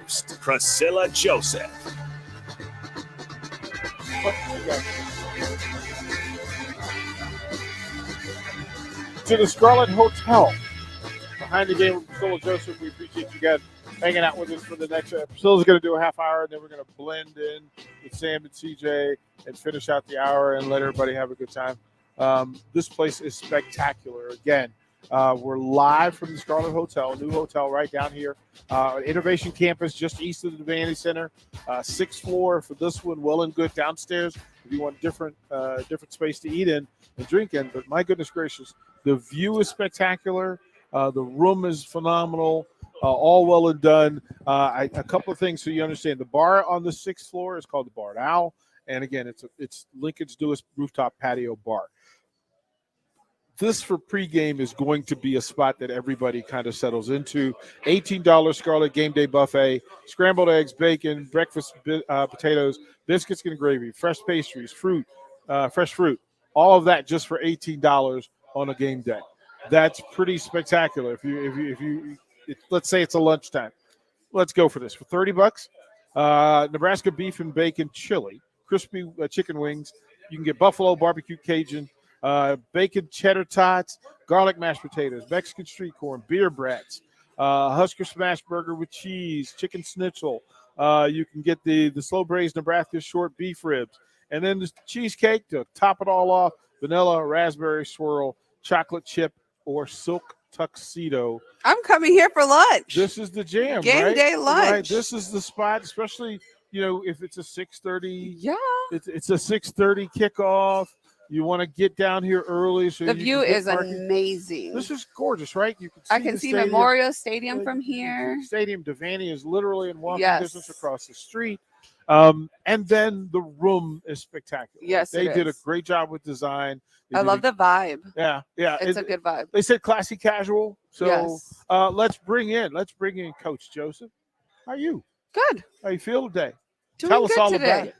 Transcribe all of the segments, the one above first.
host, Priscilla Joseph. To the Scarlet Hotel. Behind the game with Priscilla Joseph. We appreciate you guys hanging out with us for the next. Priscilla's going to do a half hour, and then we're going to blend in with Sam and CJ and finish out the hour and let everybody have a good time. This place is spectacular. Again, we're live from the Scarlet Hotel, new hotel right down here. Innovation Campus, just east of the Vanity Center. Sixth floor for this one, well and good downstairs if you want different space to eat in and drink in. But my goodness gracious, the view is spectacular. The room is phenomenal. All well and done. A couple of things so you understand. The bar on the sixth floor is called the Bar and Owl. And again, it's Lincoln's newest rooftop patio bar. This for pregame is going to be a spot that everybody kind of settles into. $18 Scarlet Game Day Buffet, scrambled eggs, bacon, breakfast potatoes, biscuits and gravy, fresh pastries, fresh fruit. All of that just for $18 on a game day. That's pretty spectacular. Let's say it's a lunchtime. Let's go for this for $30. Nebraska beef and bacon chili, crispy chicken wings. You can get buffalo barbecue Cajun, bacon cheddar tots, garlic mashed potatoes, Mexican street corn, beer brats, Husker smash burger with cheese, chicken schnitzel. You can get the slow braised Nebraska short beef ribs, and then the cheesecake to top it all off. Vanilla, raspberry swirl, chocolate chip, or silk tuxedo. I'm coming here for lunch. This is the jam, Game right? day lunch. Right. This is the spot, especially if it's a 6:30. Yeah, it's a 6:30 kickoff. You want to get down here early, so the view is amazing. This is gorgeous, right? You I can see Memorial Stadium from here. Stadium Devaney is literally in walking distance across the street. And then the room is spectacular. Yes, they did a great job with design. I love the vibe. Yeah. It's a good vibe. They said classy casual. So yes. Let's bring in Coach Joseph. How are you? Good. How you feel today? Doing Tell us good all today. about it.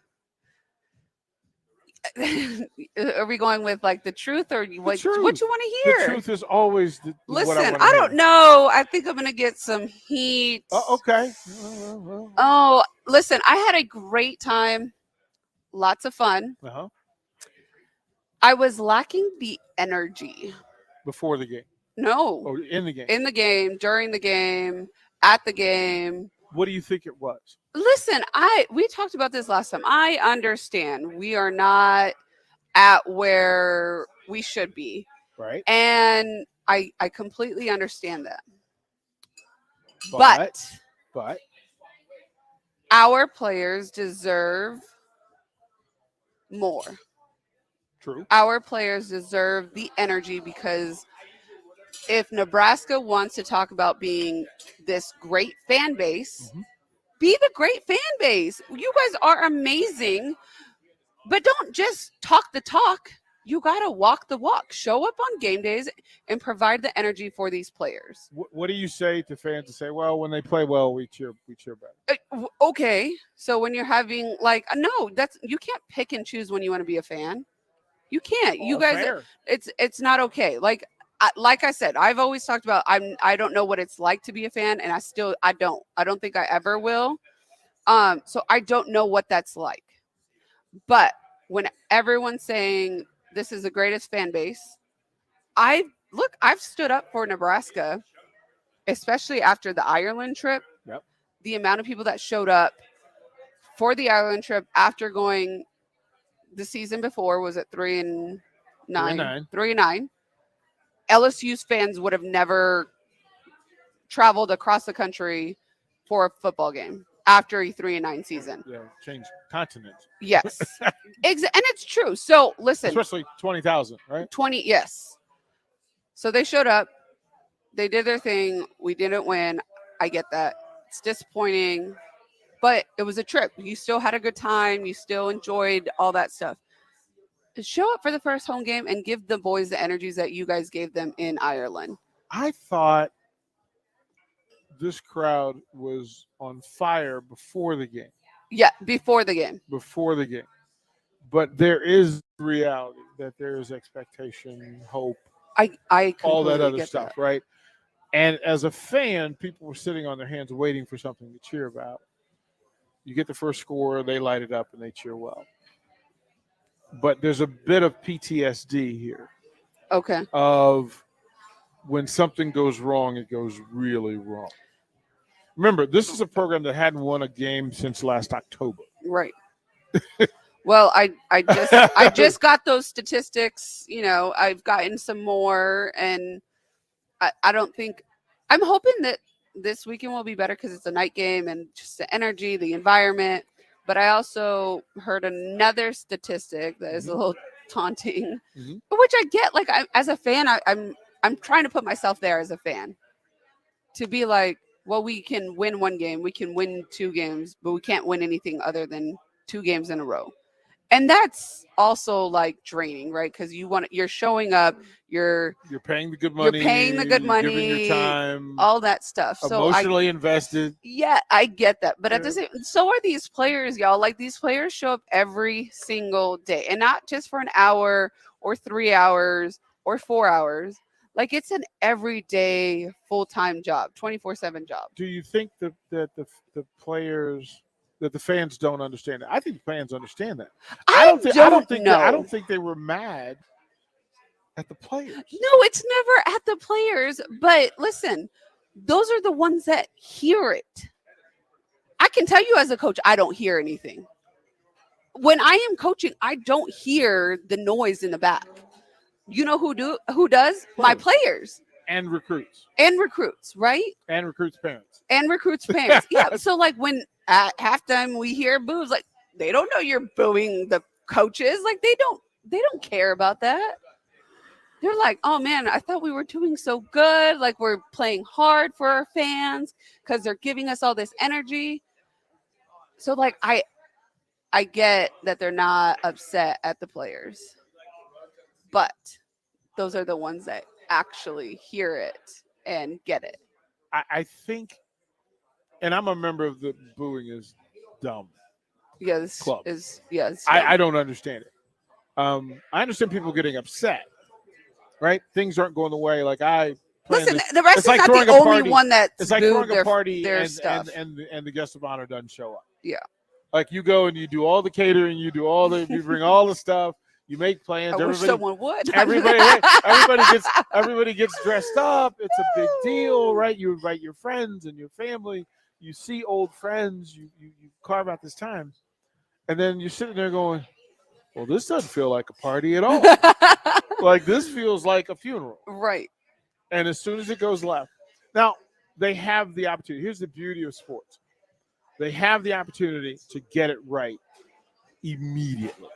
Are we going with like the truth or what you want to hear? The truth is always Listen, I don't know. I think I'm going to get some heat. Okay. Oh, listen, I had a great time. Lots of fun. Uh-huh. I was lacking the energy. Before the game? No. Oh, in the game? In the game, during the game, at the game. What do you think it was? Listen, we talked about this last time. I understand we are not at where we should be. Right. And I completely understand that. But our players deserve more. True. Our players deserve the energy, because if Nebraska wants to talk about being this great fan base, be the great fan base. You guys are amazing, but don't just talk the talk. You got to walk the walk. Show up on game days and provide the energy for these players. What do you say to fans to say, well, when they play well, we cheer better? Okay. So when you're having you can't pick and choose when you want to be a fan. You can't. You guys, fair. It's not okay. Like I said, I've always talked about I don't know what it's like to be a fan, and I don't think I ever will. So I don't know what that's like. But when everyone's saying this is the greatest fan base, I've stood up for Nebraska, especially after the Ireland trip. Yep. The amount of people that showed up for the Ireland trip after going the season before was at 3-9. 3-9. LSU's fans would have never traveled across the country for a football game after a 3-9 season. Yeah, change continents. Yes. And it's true. So listen. Especially 20,000, right? 20, yes. So they showed up. They did their thing. We didn't win. I get that. It's disappointing. But it was a trip. You still had a good time. You still enjoyed all that stuff. Show up for the first home game and give the boys the energies that you guys gave them in Ireland. I thought this crowd was on fire before the game. Yeah, before the game. Before the game. But there is reality that there is expectation, hope, I all that other get stuff, that. right? And as a fan, people were sitting on their hands waiting for something to cheer about. You get the first score, they light it up, and they cheer well. But there's a bit of PTSD here Okay. of when something goes wrong, it goes really wrong. Remember, this is a program that hadn't won a game since last October. Right. Well, I just got those statistics. I've gotten some more, and I don't think I'm hoping that this weekend will be better because it's a night game and just the energy, the environment. But I also heard another statistic that is a little taunting, which I get. Like, as a fan, I'm trying to put myself there as a fan to be like, well, we can win one game, we can win 2 games, but we can't win anything other than 2 games in a row. And that's also like draining, right? Because you're showing up, you're paying the good money, giving your time, all that stuff. Emotionally invested. Yeah, I get that. But at the same, so are these players, y'all. Like, these players show up every single day, and not just for an hour or 3 hours or 4 hours. Like, it's an everyday full-time job, 24/7 job. Do you think that the players, that the fans don't understand it? I think the fans understand that. I don't think they were mad at the players. No, it's never at the players. But listen, those are the ones that hear it. I can tell you as a coach, I don't hear anything. When I am coaching, I don't hear the noise in the back. You know who does? My players. And recruits. Right? And recruits' parents. Yeah. So, like, when at halftime we hear boos, like, they don't know you're booing the coaches. Like, they don't care about that. They're like, oh man, I thought we were doing so good. Like, we're playing hard for our fans because they're giving us all this energy. So, like, I get that they're not upset at the players, but those are the ones that actually hear it and get it. I think, and I'm a member of the booing is dumb. Yes. Club. Yes. I don't understand it. I understand people getting upset, right? Things aren't going the way. Like, listen, the rest is not the only one that's it's like throwing a party their and, stuff. and the guest of honor doesn't show up. Yeah. Like, you go and you do all the catering, you bring all the stuff. You make plans. I wish someone would. Everybody gets dressed up. It's a big deal, right? You invite your friends and your family. You see old friends. You carve out this time, and then you're sitting there going, "Well, this doesn't feel like a party at all. Like, this feels like a funeral." Right. And as soon as it goes left, now they have the opportunity. Here's the beauty of sports: they have the opportunity to get it right immediately.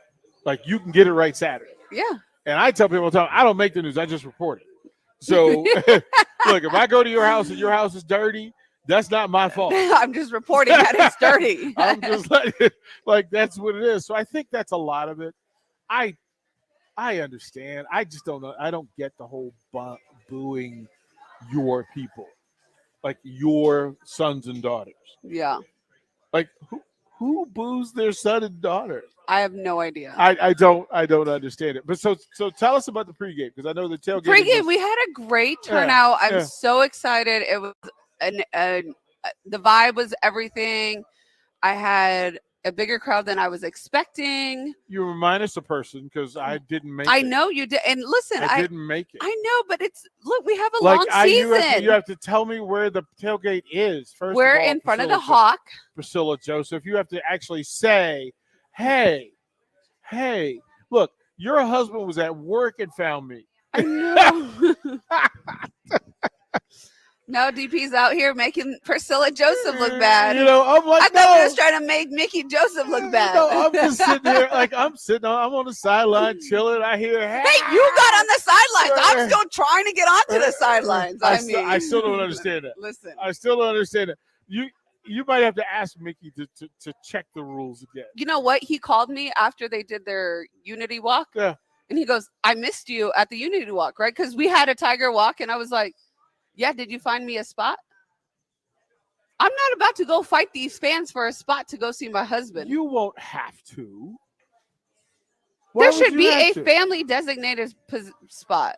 Like, you can get it right Saturday. Yeah. And I tell people all the time, I don't make the news. I just report it. So, look, if I go to your house and your house is dirty, that's not my fault. I'm just reporting that it's dirty. I'm just like, that's what it is. So I think that's a lot of it. I understand. I just don't know. I don't get the whole booing your people, like your sons and daughters. Yeah. Like, who boos their son and daughter? I have no idea. I don't understand it. But so tell us about the pregame, because I know the tailgate. Pregame, we had a great turnout. I'm so excited. It was the vibe was everything. I had a bigger crowd than I was expecting. You were minus a person because I didn't make it. I know you did. And listen, I didn't make it. I know, but look, we have a long season. You have to tell me where the tailgate is. First, we're in front of the Hawk. Priscilla Joseph. You have to actually say, hey, look, your husband was at work and found me. I know. No, DP's out here making Priscilla Joseph look bad. I'm like, I thought he was trying to make Mickey Joseph look bad. No, I'm just sitting here, like, I'm on the sideline chilling. I hear, hey, you got on the sidelines. I'm still trying to get onto the sidelines. I still don't understand it. Listen, I still don't understand it. You might have to ask Mickey to check the rules again. You know what? He called me after they did their Unity Walk. Yeah. And he goes, I missed you at the Unity Walk, right? Because we had a Tiger Walk, and I was like, yeah, did you find me a spot? I'm not about to go fight these fans for a spot to go see my husband. You won't have to. Why There would should you be have a to? family designated spot.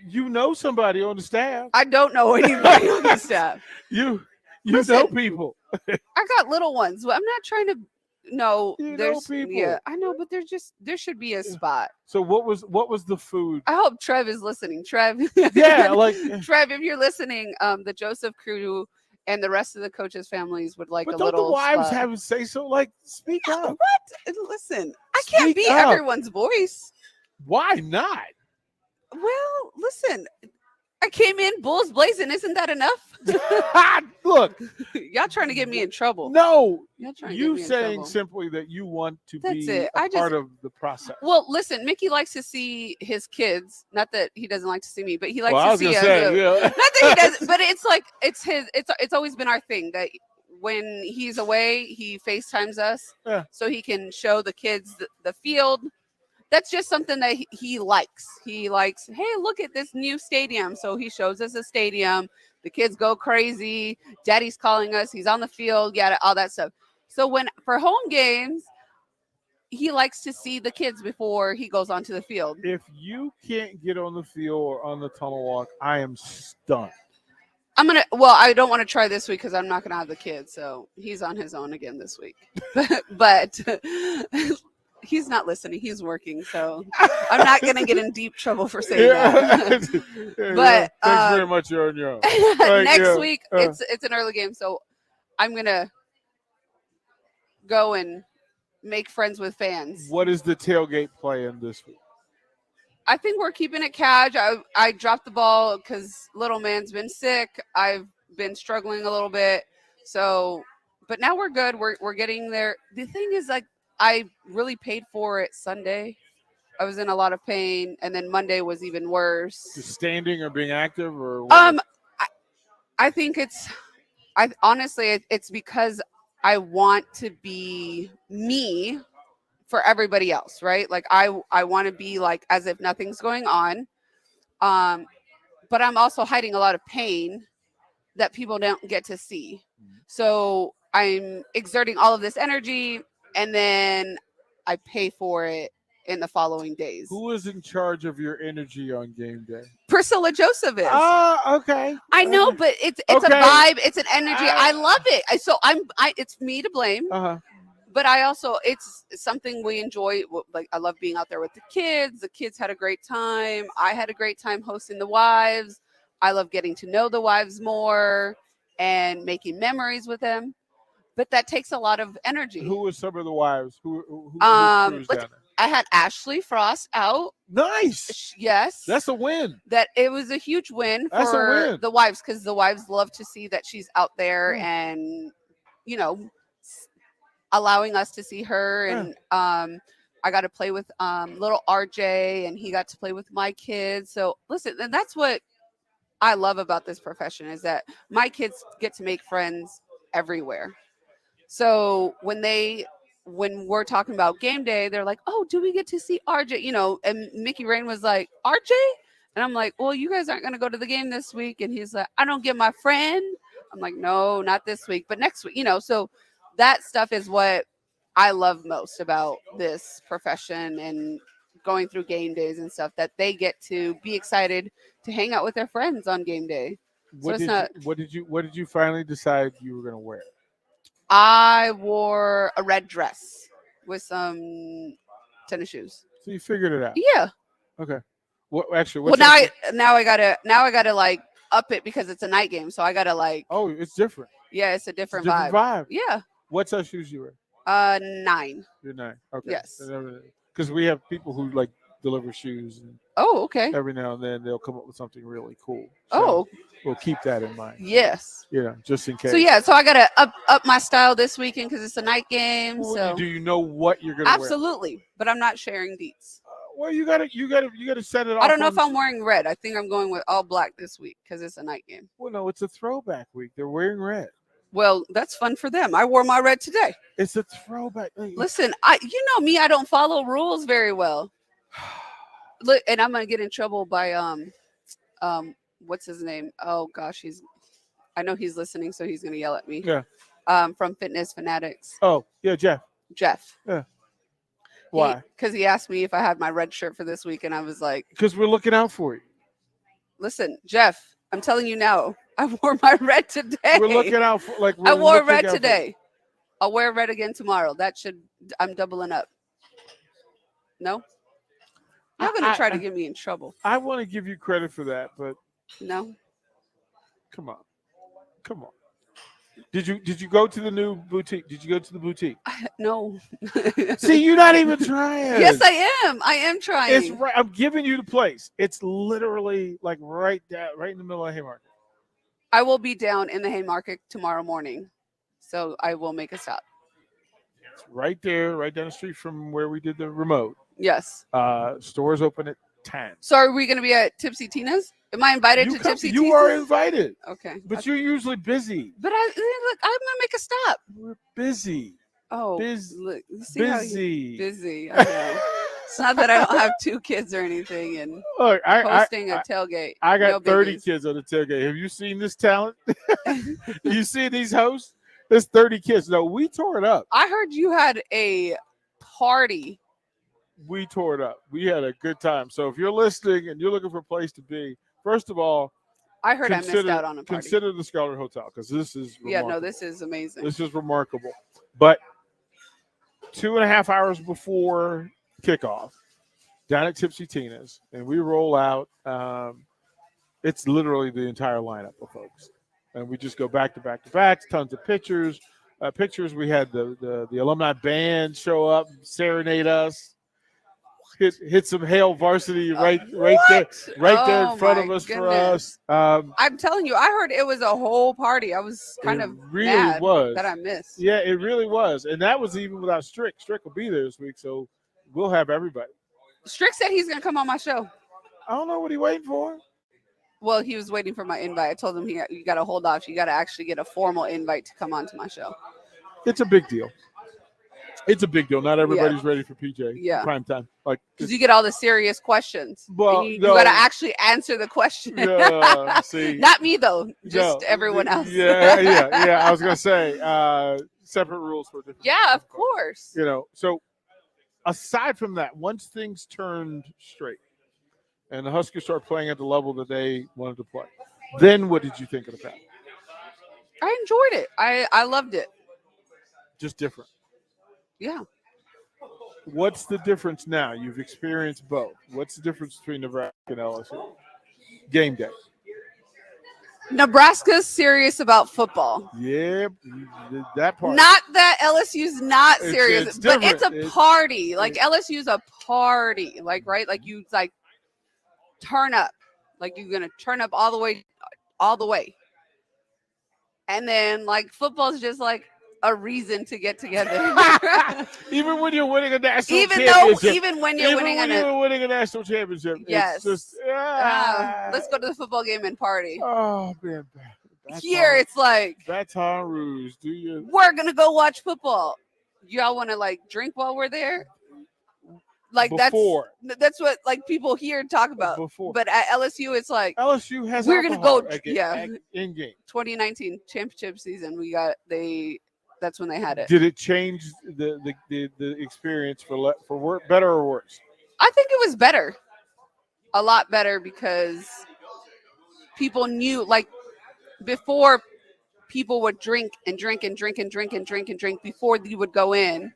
You know somebody on the staff. I don't know anybody on the staff. You Listen, know people. I got little ones. I'm not trying to. No, You know there's people. yeah, I know, but there should be a spot. So what was the food? I hope Trev is listening. Trev, Yeah, like Trev, if you're listening, the Joseph crew and the rest of the coaches' families would like but a don't the little wives spot. have a say so? Like, speak up. What? Listen, I can't Speak be up. everyone's voice. Why not? Well, listen, I came in bulls blazing. Isn't that enough? Look, Y'all trying to get me in trouble. no, Y'all trying to get you me in saying trouble. simply that you want to That's be it. a part of the process. Well, listen, Mickey likes to see his kids. Not that he doesn't like to see me, but he likes Well, I to was see gonna us. say, yeah. Not that he doesn't, but it's like it's always been our thing that when he's away, he FaceTimes us Yeah. so he can show the kids the field. That's just something that he likes. He likes, hey, look at this new stadium. So he shows us a stadium. The kids go crazy. Daddy's calling us. He's on the field. Yeah, all that stuff. So when for home games, he likes to see the kids before he goes onto the field. If you can't get on the field or on the tunnel walk, I am stunned. I don't want to try this week because I'm not gonna have the kids. So he's on his own again this week. but he's not listening. He's working. So I'm not gonna get in deep trouble for saying that. But thanks very much. You're on your own. Next week it's an early game, so I'm gonna go and make friends with fans. What is the tailgate plan this week? I think we're keeping it cash. I dropped the ball because little man's been sick. I've been struggling a little bit. So, but now we're good. We're getting there. The thing is, like, I really paid for it Sunday. I was in a lot of pain, and then Monday was even worse. Just standing or being active, or what? I think it's because I want to be me for everybody else, right? Like I want to be like as if nothing's going on. But I'm also hiding a lot of pain that people don't get to see. So I'm exerting all of this energy and then I pay for it in the following days. Who is in charge of your energy on game day? Priscilla Joseph is. Okay. I know, but it's a vibe, it's an energy. I love it. It's me to blame. But I also, it's something we enjoy. Like, I love being out there with the kids. The kids had a great time. I had a great time hosting the wives. I love getting to know the wives more and making memories with them. But that takes a lot of energy. Who was some of the wives? Who cruised down there? I had Ashley Frost out. Nice. Yes. That's a win. That it was a huge win for the wives because the wives love to see that she's out there and, you know, allowing us to see her. And I got to play with little RJ and he got to play with my kids. So listen, and that's what I love about this profession is that my kids get to make friends everywhere. So when we're talking about game day, they're like, oh, do we get to see RJ? You know, and Mickey Rain was like, RJ? And I'm like, well, you guys aren't going to go to the game this week. And he's like, I don't get my friend. I'm like, no, not this week, but next week, you know. So that stuff is what I love most about this profession and going through game days and stuff, that they get to be excited to hang out with their friends on game day. What did you finally decide you were going to wear? I wore a red dress with some tennis shoes. So you figured it out. Yeah. Okay. Now I gotta like up it because it's a night game. So I gotta like. Oh, it's different. Yeah, it's a different vibe. Yeah. What size shoes you wear? 9. You're 9. Okay. Yes. Because we have people who like deliver shoes. And okay. Every now and then they'll come up with something really cool. So we'll keep that in mind. Yes. Yeah, just in case. So I gotta up my style this weekend because it's a night game. Well, so do you know what you're gonna wear? Absolutely, but I'm not sharing deets. Well, you gotta set it off. I don't know if I'm wearing red. I think I'm going with all black this week because it's a night game. Well, no, it's a throwback week. They're wearing red. Well, that's fun for them. I wore my red today. It's a throwback. Listen, you know me. I don't follow rules very well. Look, and I'm gonna get in trouble by what's his name? Oh gosh, I know he's listening, so he's gonna yell at me. Yeah. From Fitness Fanatics. Oh yeah, Jeff. Yeah. Why? Because he asked me if I had my red shirt for this week, and I was like, Because we're looking out for you. listen, Jeff, I'm telling you now, I wore my red today. We're looking out for I wore looking red out for you. today. I'll wear red again tomorrow. I'm doubling up. No? Y'all going to try to get me in trouble. I want to give you credit for that, but No? come on. Did you go to the new boutique? Did you go to the boutique? No. See, you're not even trying. Yes, I am. I am trying. It's right. I'm giving you the place. It's literally like right in the middle of Haymarket. I will be down in the Haymarket tomorrow morning, so I will make a stop. It's right there, right down the street from where we did the remote. Yes. Stores open at 10. So are we going to be at Tipsy Tina's? Am I invited to Tipsy Tina's? You are invited. Okay. But you're usually busy. But look, I'm going to make a stop. We're busy. Oh, Busy. Busy. I know. It's not that I don't have 2 kids or anything and Look, hosting a tailgate. I got No 30 biggies. kids on the tailgate. Have you seen this talent? You see these hosts? There's 30 kids. No, we tore it up. I heard you had a party. We tore it up. We had a good time. So if you're listening and you're looking for a place to be, first of all, I heard I missed out on a party. Consider the Scarlet Hotel because this is remarkable. Yeah, no, this is amazing. This is remarkable. But 2.5 hours before kickoff, down at Tipsy Tina's, and we roll out. It's literally the entire lineup of folks, and we just go back to back to back. Tons of pictures. We had the alumni band show up, serenade us. Hit some Hail Varsity right there in front of us for us. I'm telling you, I heard it was a whole party. I was kind of mad that I missed. Yeah, it really was, and that was even without Strick. Strick will be there this week, so we'll have everybody. Strick said he's going to come on my show. I don't know what he's waiting for. Well, he was waiting for my invite. I told him you got to hold off. You got to actually get a formal invite to come on to my show. It's a big deal. Not everybody's ready for PJ. Yeah. Prime time. Like, because you get all the serious questions. Well, you got to actually answer the question. Yeah, see. Not me, though. Just everyone else. Yeah. I was going to say, separate rules for different. Yeah, of course. So aside from that, once things turned straight and the Huskers started playing at the level that they wanted to play, then what did you think of the pack? I enjoyed it. I loved it. Just different. Yeah. What's the difference now? You've experienced both. What's the difference between Nebraska and LSU? Game day. Nebraska's serious about football. Yeah, that part. Not that LSU's not serious, but it's a party. Like LSU's a party. Like, right? Like you turn up. Like you're gonna turn up all the way. And then like football's just like a reason to get together. Even when you're winning a national championship. Even when you're winning a national championship. Yes. It's just, let's go to the football game and party. Oh, man. It's like Baton Rouge. Do you? We're going to go watch football. Y'all want to like drink while we're there? Like before. That's what like people here talk about. Before. But at LSU, it's like LSU has we're going to go. In game. 2019 championship season. That's when they had it. Did it change the experience for better or worse? I think it was better. A lot better because people knew, like, before people would drink before you would go in.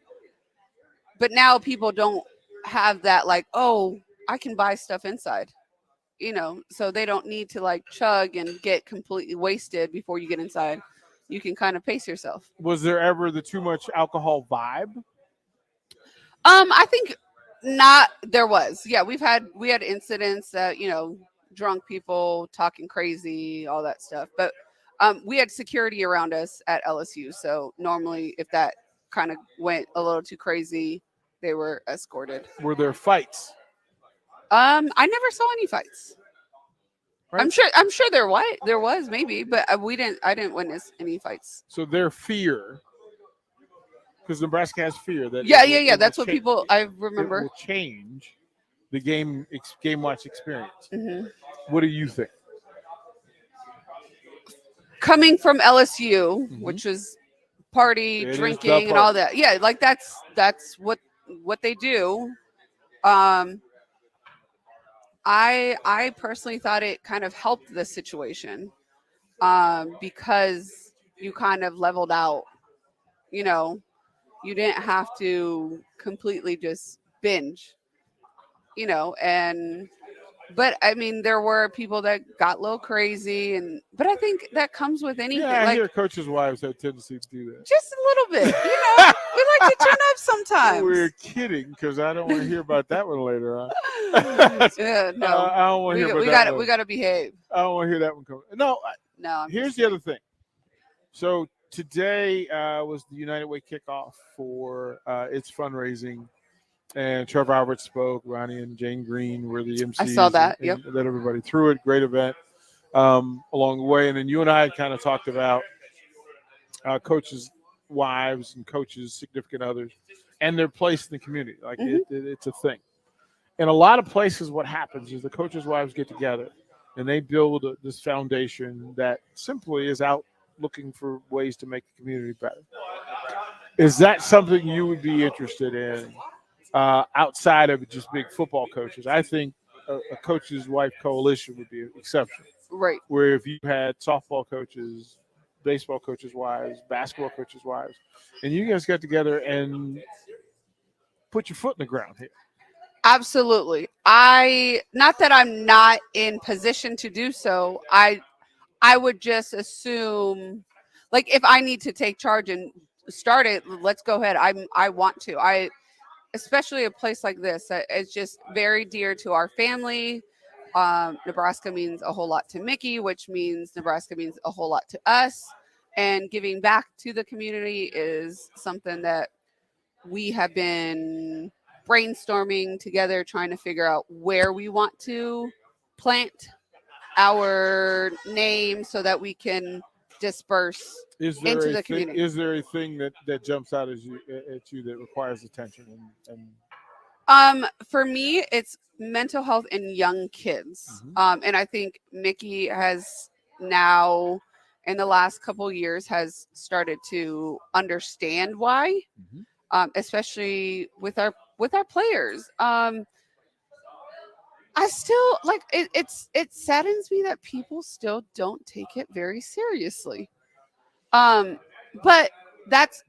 But now people don't have that, like, oh, I can buy stuff inside. So they don't need to, like, chug and get completely wasted before you get inside. You can kind of pace yourself. Was there ever the too much alcohol vibe? I think not. There was. Yeah, we had incidents that, drunk people talking crazy, all that stuff. But we had security around us at LSU. So normally if that kind of went a little too crazy, they were escorted. Were there fights? I never saw any fights. Right. I'm sure there was maybe, but I didn't witness any fights. So their fear, because Nebraska has fear that that's what people I remember. It will change the game watch experience. Mm-hmm. What do you think? Coming from LSU, which was party, drinking, and all that. Yeah, like that's what what they do. Um, I personally thought it kind of helped the situation, because you kind of leveled out. You know, you didn't have to completely just binge. And but I mean, there were people that got a little crazy, but I think that comes with anything. Yeah, I Like, hear coaches' wives have tendency to do that. just a little bit. We like to turn up sometimes. We're kidding because I don't want to hear about that one later on. Yeah, no, I don't want to hear about we that got one. we got to behave. I don't want to hear that one come. No, No, I'm here's just the other thing. So today was the United Way kickoff for its fundraising, and Trevor Albert spoke. Ronnie and Jane Green were the MCs. I saw that. And led everybody through it. Great event along the way. And then you and I kind of talked about coaches' wives and coaches' significant others and their place in the community. Like it's a thing. In a lot of places, what happens is the coaches' wives get together and they build this foundation that simply is out looking for ways to make the community better. Is that something you would be interested in outside of just big football coaches? I think a coach's wife coalition would be exceptional. Right. Where if you had softball coaches, baseball coaches' wives, basketball coaches' wives, and you guys got together and put your foot in the ground here. Absolutely. Not that I'm not in position to do so. I would just assume, like, if I need to take charge and start it, let's go ahead. I want to. Especially a place like this, it's just very dear to our family. Nebraska means a whole lot to Mickey, which means Nebraska means a whole lot to us. And giving back to the community is something that we have been brainstorming together, trying to figure out where we want to plant our name so that we can disperse into the community. Is there a thing that jumps out at you that requires attention? For me, it's mental health in young kids. And I think Mickey has now, in the last couple of years, has started to understand why, especially with our players. I still like it. It saddens me that people still don't take it very seriously. But that's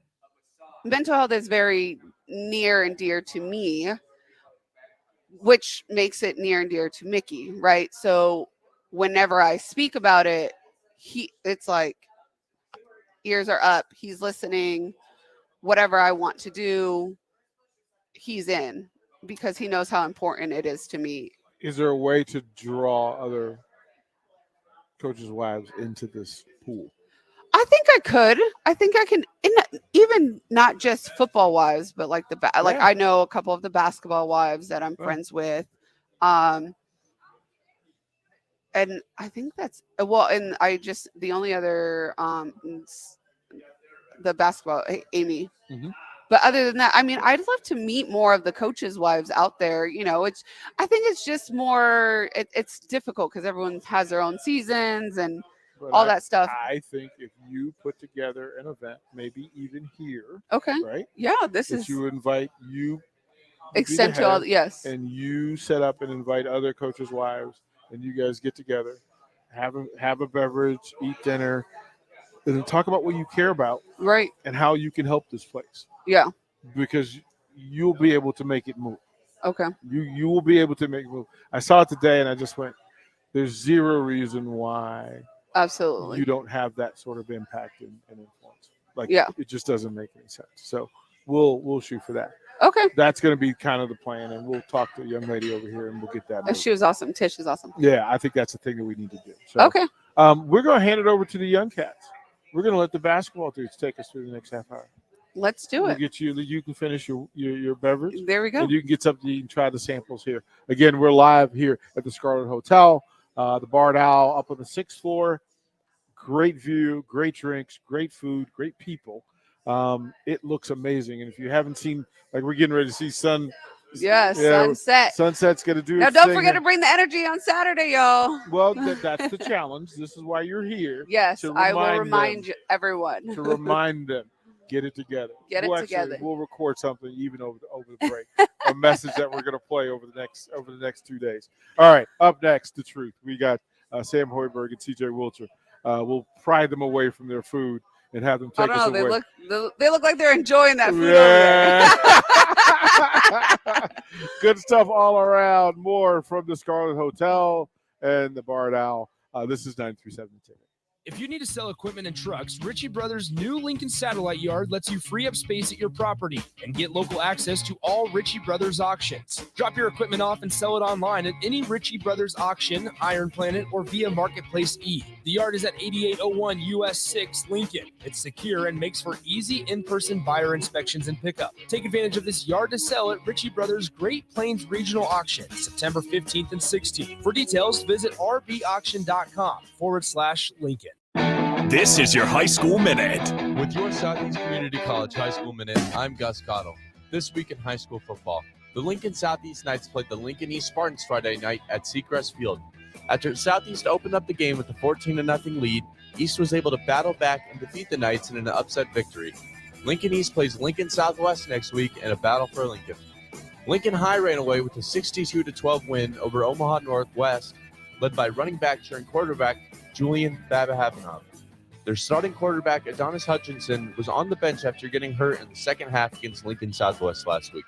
mental health is very near and dear to me, which makes it near and dear to Mickey, right? So whenever I speak about it, it's like ears are up. He's listening. Whatever I want to do, he's in because he knows how important it is to me. Is there a way to draw other coaches' wives into this pool? I think I could. I think I can, even not just football wives, but like I know a couple of the basketball wives that I'm friends with, and I think that's and the only other the basketball Amy. But other than that, I mean, I'd love to meet more of the coaches' wives out there. I think it's just more. It's difficult because everyone has their own seasons and all that stuff. I think if you put together an event, maybe even here, okay, right? Yeah, you invite extend to all. Yes, and you set up and invite other coaches' wives, and you guys get together, have a beverage, eat dinner, and then talk about what you care about, right, and how you can help this place. Yeah, because you'll be able to make it move. Okay, you will be able to make it move. I saw it today, and I just went, "There's zero reason why." Absolutely. You don't have that sort of impact and influence. It just doesn't make any sense. So we'll shoot for that. Okay. That's going to be kind of the plan, and we'll talk to the young lady over here, and we'll get that. She was awesome. Tish is awesome. Yeah, I think that's the thing that we need to do. So, okay. We're going to hand it over to the young cats. We're going to let the basketball dudes take us through the next half hour. Let's do it. We'll get you can finish your beverage. There we go. And you can get something you can try the samples here. Again, we're live here at the Scarlet Hotel, the Barred Owl up on the 6th floor. Great view, great drinks, great food, great people. It looks amazing. And if you haven't seen, we're getting ready to see sunset. Sunset's going to do now. Don't forget to bring the energy on Saturday, y'all. Well, that's the challenge. This is why you're here. Yes, I will remind everyone. To remind them. Get it together. Get it together. We'll record something even over the break. A message that we're going to play over the next 2 days. All right, up next, the truth. We got Sam Hoiberg and CJ Wilcher. We'll pry them away from their food and have them take us away. They look like they're enjoying that food over there. Good stuff all around. More from the Scarlet Hotel and the Barred Owl. This is 93.7 The Ticket. If you need to sell equipment and trucks, Ritchie Brothers' new Lincoln Satellite Yard lets you free up space at your property and get local access to all Ritchie Brothers auctions. Drop your equipment off and sell it online at any Ritchie Brothers auction, Iron Planet, or via Marketplace E. The yard is at 8801 US 6 Lincoln. It's secure and makes for easy in-person buyer inspections and pickup. Take advantage of this yard to sell at Ritchie Brothers' Great Plains Regional Auction, September 15th and 16th. For details, visit rbauction.com/Lincoln. This is your High School Minute. With your Southeast Community College High School Minute, I'm Gus Cottle. This week in high school football, the Lincoln Southeast Knights played the Lincoln East Spartans Friday night at Seacrest Field. After Southeast opened up the game with a 14-0 lead, East was able to battle back and defeat the Knights in an upset victory. Lincoln East plays Lincoln Southwest next week in a battle for Lincoln. Lincoln High ran away with a 62-12 win over Omaha Northwest, led by running back turned quarterback Julian Babahavanov. Their starting quarterback, Adonis Hutchinson, was on the bench after getting hurt in the second half against Lincoln Southwest last week.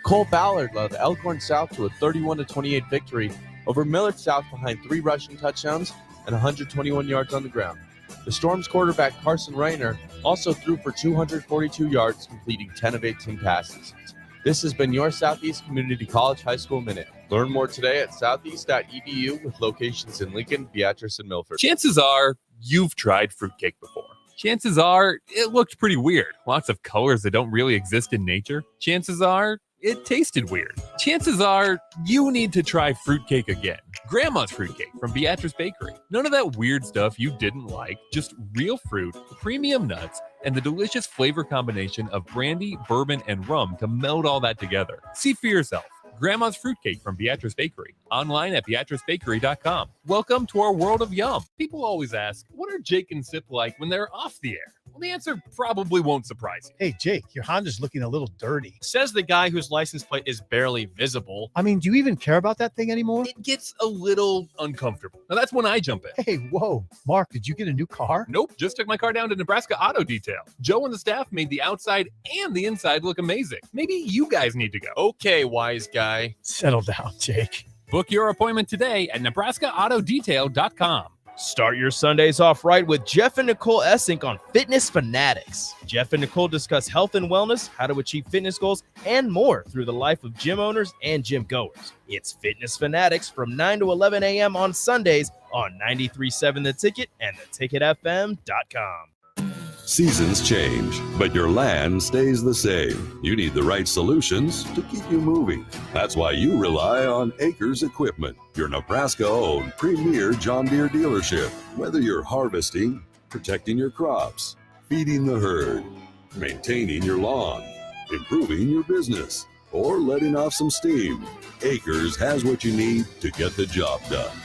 Cole Ballard led Elkhorn South to a 31-28 victory over Millard South behind 3 rushing touchdowns and 121 yards on the ground. The Storm's quarterback, Carson Rayner, also threw for 242 yards, completing 10 of 18 passes. This has been your Southeast Community College High School Minute. Learn more today at southeast.edu with locations in Lincoln, Beatrice, and Milford. Chances are you've tried fruitcake before. Chances are it looked pretty weird. Lots of colors that don't really exist in nature. Chances are it tasted weird. Chances are you need to try fruitcake again. Grandma's fruitcake from Beatrice Bakery. None of that weird stuff you didn't like, just real fruit, premium nuts, and the delicious flavor combination of brandy, bourbon, and rum to meld all that together. See for yourself. Grandma's Fruitcake from Beatrice Bakery. Online at beatricebakery.com. Welcome to our world of yum. People always ask, what are Jake and Sip like when they're off the air? Well, the answer probably won't surprise you. Hey, Jake, your Honda's looking a little dirty. Says the guy whose license plate is barely visible. I mean, do you even care about that thing anymore? It gets a little uncomfortable. Now, that's when I jump in. Hey, whoa. Mark, did you get a new car? Nope, just took my car down to Nebraska Auto Detail. Joe and the staff made the outside and the inside look amazing. Maybe you guys need to go. Okay, wise guy. Settle down, Jake. Book your appointment today at nebraskaautodetail.com. Start your Sundays off right with Jeff and Nicole Essink on Fitness Fanatics. Jeff and Nicole discuss health and wellness, how to achieve fitness goals, and more through the life of gym owners and gym goers. It's Fitness Fanatics from 9 to 11 a.m. on Sundays on 93.7 The Ticket and theticketfm.com. Seasons change, but your land stays the same. You need the right solutions to keep you moving. That's why you rely on Acres Equipment, your Nebraska-owned premier John Deere dealership. Whether you're harvesting, protecting your crops, feeding the herd, maintaining your lawn, improving your business, or letting off some steam, Acres has what you need to get the job done.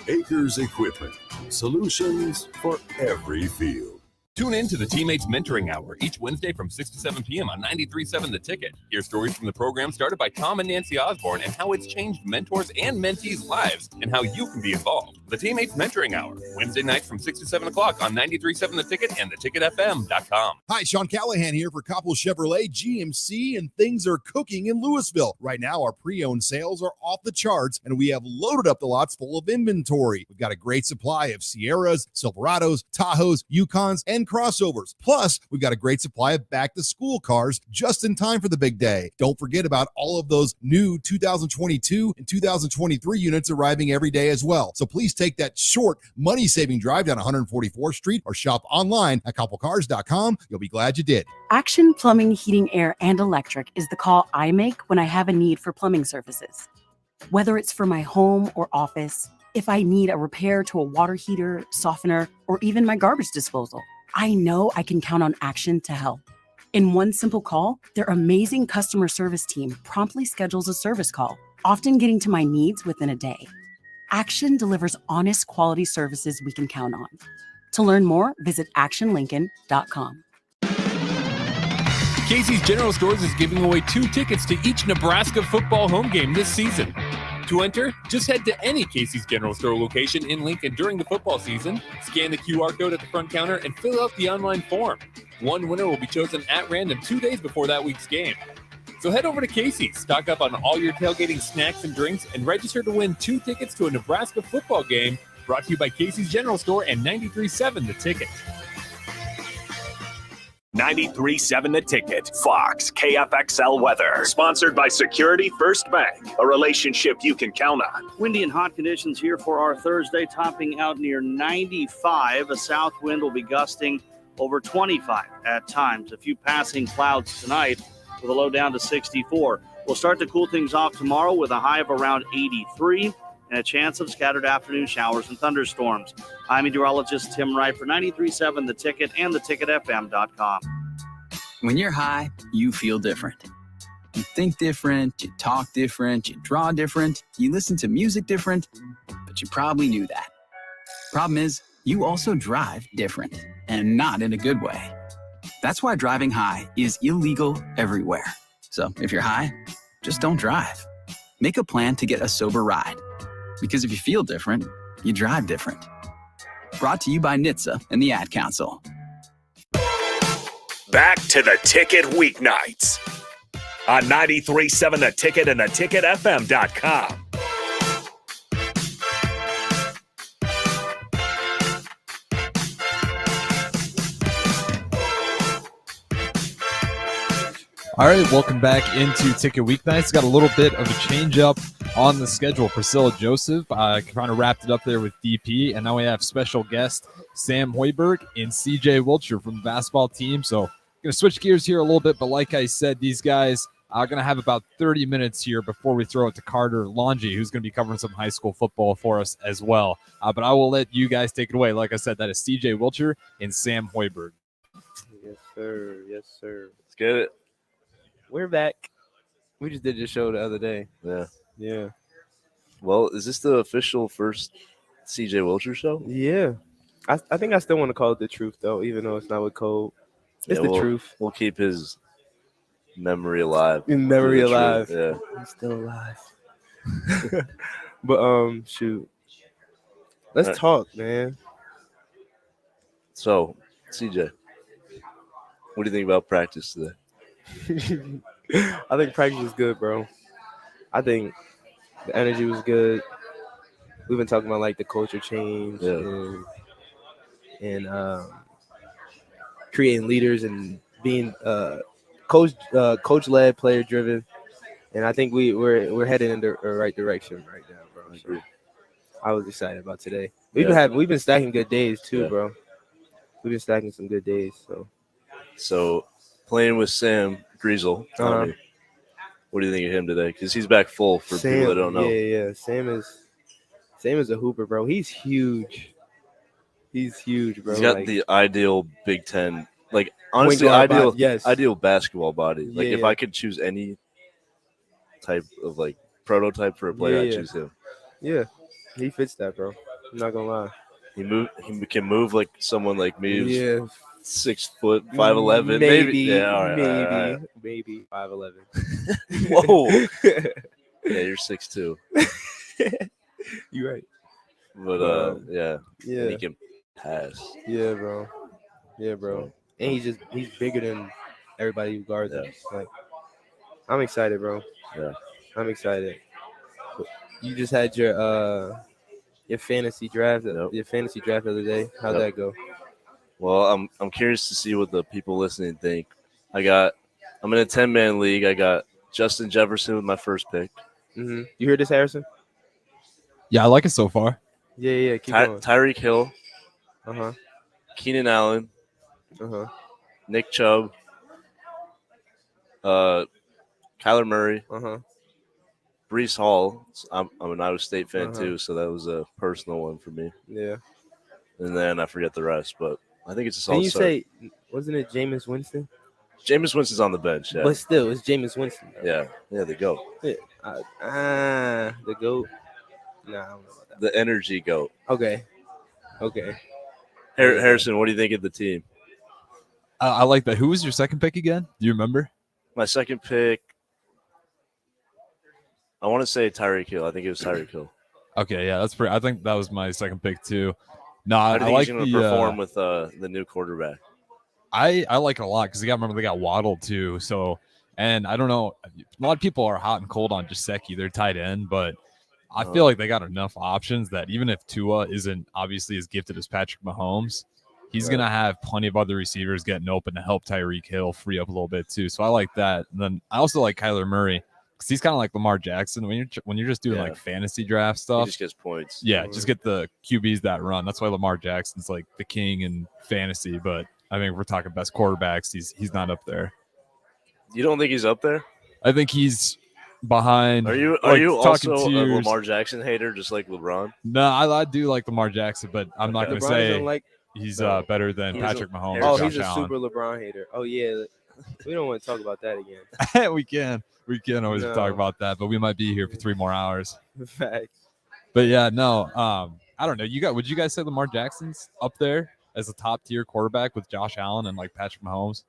Acres Equipment, solutions for every field. Tune in to the Teammates Mentoring Hour each Wednesday from 6 to 7 p.m. on 93.7 The Ticket. Hear stories from the program started by Tom and Nancy Osborne and how it's changed mentors and mentees' lives and how you can be involved. The Teammates Mentoring Hour, Wednesday nights from 6 to 7 o'clock on 93.7 The Ticket and theticketfm.com. Hi, Sean Callahan here for Koppel Chevrolet GMC, and things are cooking in Louisville. Right now, our pre-owned sales are off the charts, and we have loaded up the lots full of inventory. We've got a great supply of Sierras, Silverados, Tahoes, Yukons, and crossovers. Plus, we've got a great supply of back-to-school cars just in time for the big day. Don't forget about all of those new 2022 and 2023 units arriving every day as well. So please take that short money-saving drive down 144th Street or shop online at koppelcars.com. You'll be glad you did. Action Plumbing, Heating, Air, and Electric is the call I make when I have a need for plumbing services. Whether it's for my home or office, if I need a repair to a water heater, softener, or even my garbage disposal, I know I can count on Action to help. In one simple call, their amazing customer service team promptly schedules a service call, often getting to my needs within a day. Action delivers honest quality services we can count on. To learn more, visit actionlincoln.com. Casey's General Stores is giving away 2 tickets to each Nebraska football home game this season. To enter, just head to any Casey's General Store location in Lincoln during the football season, scan the QR code at the front counter, and fill out the online form. One winner will be chosen at random 2 days before that week's game. So head over to Casey's, stock up on all your tailgating snacks and drinks, and register to win 2 tickets to a Nebraska football game, brought to you by Casey's General Store and 93.7 The Ticket. 93.7 The Ticket. Fox KFXL weather. Sponsored by Security First Bank. A relationship you can count on. Windy and hot conditions here for our Thursday, topping out near 95. A south wind will be gusting over 25 at times. A few passing clouds tonight with a low down to 64. We'll start to cool things off tomorrow with a high of around 83 and a chance of scattered afternoon showers and thunderstorms. I'm meteorologist Tim Wright for 93.7 The Ticket and theticketfm.com. When you're high, you feel different. You think different, you talk different, you draw different, you listen to music different, but you probably knew that. Problem is, you also drive different, and not in a good way. That's why driving high is illegal everywhere. So if you're high, just don't drive. Make a plan to get a sober ride. Because if you feel different, you drive different. Brought to you by NHTSA and the Ad Council. Back to The Ticket weeknights on 93.7 The Ticket and theticketfm.com. All right, welcome back into Ticket Weeknights. Got a little bit of a change up on the schedule. Priscilla Joseph kind of wrapped it up there with DP, and now we have special guest Sam Hoiberg and CJ Wilcher from the basketball team. So going to switch gears here a little bit, but like I said, these guys are going to have about 30 minutes here before we throw it to Carter Longy, who's going to be covering some high school football for us as well. But I will let you guys take it away. Like I said, that is CJ Wilcher and Sam Hoiberg. Yes, sir. Yes, sir. Let's get it. We're back. We just did your show the other day. Yeah. Yeah. Well, is this the official first CJ Wilcher show? Yeah. I think I still want to call it the truth, though, even though it's not with Cole. It's the truth. We'll keep his memory alive. Memory alive. Yeah. He's still alive. But, shoot. Let's talk, man. So, CJ, what do you think about practice today? I think practice was good, bro. I think the energy was good. We've been talking about like the culture change and creating leaders and being coach led, player driven. And I think we're headed in the right direction right now, bro. So I was excited about today. We've been stacking good days too, bro. We've been stacking some good days. So playing with Sam Griesel, what do you think of him today? Because he's back full for people that don't know. Yeah. Sam is a hooper, bro. He's huge. He's huge, bro. He's got the ideal Big Ten, like honestly, ideal basketball body. Like if I could choose any type of like prototype for a player, I'd choose him. Yeah, he fits that, bro. I'm not gonna lie. He can move like someone like me. Yeah. 6 foot, 5'11", maybe 5'11". Whoa. Yeah, you're 6'2". You're right. But yeah, and he can pass. Yeah, bro. And he's bigger than everybody who guards him. Like, I'm excited, bro. Yeah, I'm excited. You just had your fantasy draft. Your fantasy draft the other day. How'd that go? Well, I'm curious to see what the people listening think. I'm in a 10-man league. I got Justin Jefferson with my first pick. Mm-hmm. You hear this, Harrison? Yeah, I like it so far. Yeah. Keep going. Tyreek Hill. Uh-huh. Keenan Allen. Uh-huh. Nick Chubb. Kyler Murray. Uh-huh. Breece Hall. I'm an Iowa State fan too, so that was a personal one for me. Yeah. And then I forget the rest, but I think it's a solid Can you start. say, wasn't it Jameis Winston? Jameis Winston's on the bench, yeah. But still, it's Jameis Winston. Yeah, the GOAT. Yeah. The GOAT? Nah, I don't know about that. The energy GOAT. Okay. Harrison, what do you think of the team? I like that. Who was your second pick again? Do you remember? My second pick, I want to say Tyreek Hill. I think it was Tyreek Hill. Okay, yeah, that's pretty. I think that was my second pick too. No, How do I you like think he's going to the perform with the new quarterback? I like it a lot because remember they got Waddle too. So, and I don't know, a lot of people are hot and cold on Gesicki, their tight end, but I feel like they got enough options that even if Tua isn't obviously as gifted as Patrick Mahomes, he's gonna have plenty of other receivers getting open to help Tyreek Hill free up a little bit too. So I like that. And then I also like Kyler Murray because he's kind of like Lamar Jackson when you're just doing like fantasy draft stuff. He just gets points. Yeah, just get the QBs that run. That's why Lamar Jackson's like the king in fantasy. But I mean, if we're talking best quarterbacks, he's not up there. You don't think he's up there? I think he's behind. Are you also a Lamar Jackson hater, just like LeBron? No, I do like Lamar Jackson, but I'm not going to say he's better than Patrick Mahomes. Oh, or he's Josh a Allen. super LeBron hater. Oh yeah, we don't want to talk about that again. we can always talk about that, but we might be here for 3 more hours. Facts. But yeah, no, I don't know. Would you guys say Lamar Jackson's up there as a top tier quarterback with Josh Allen and like Patrick Mahomes?